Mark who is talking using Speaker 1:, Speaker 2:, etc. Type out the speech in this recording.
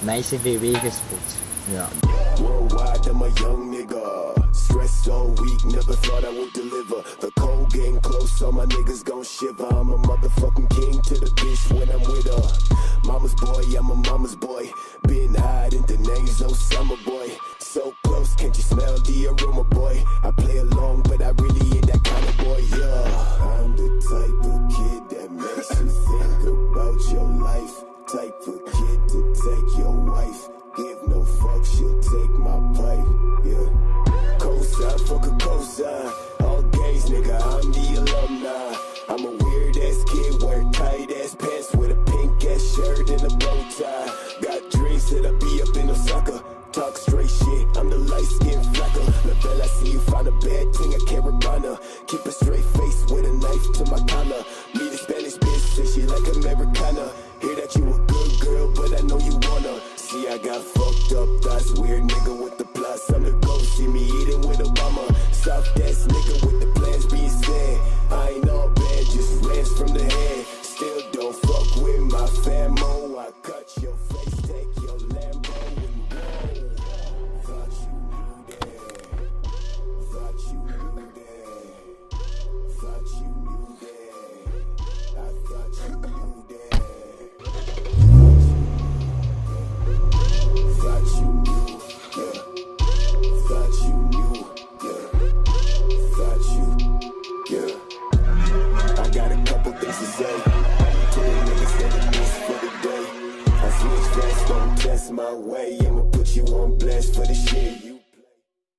Speaker 1: Nice VV Sports. Yeah.
Speaker 2: Worldwide, I'm a young nigga. Stressed all week, never thought I would deliver. The cold getting close, all my niggas gon' shiver. I'm a motherfucking king to the bitch when I'm with her. Mama's boy, I'm a mama's boy. Been hiding the names, oh summer boy. So close, can't you smell the aroma, boy? I play along, but I really ain't that kind of boy, yeah. I'm the type of kid that makes you think about your life. Type of kid to take your wife. Give no fuck, she'll take my pipe, yeah. Cosign, fuck a cosign. All gays, nigga, I'm the alumni. I'm a weird ass kid, wear tight ass pants with a pink ass shirt and a bow tie. Got dreams that I be up in Osaka. Talk straight shit, I'm the light skin flacker. LaBelle, I see you find a bad thing, I can't rebana. Keep a straight face with a knife to my collar. Meet a Spanish bitch, say she like Americana. Hear that you a good girl, but I know you wanna. See, I got fucked up, that's weird nigga with the plus. I'm the ghost, see me eating with Obama. Soft ass nigga with the plans being said. I ain't all bad, just rants from the head. Still don't fuck with my famo. I cut your face, take your Lambo and roll. Thought you knew that. Thought you knew that. Thought you knew that. I thought you knew that. Thought you knew, yeah. Thought you knew, yeah. Thought you, yeah. I got a couple things to say. To the niggas that miss for the day. I switch fast, don't test my way. I'ma put you on blast for the shit.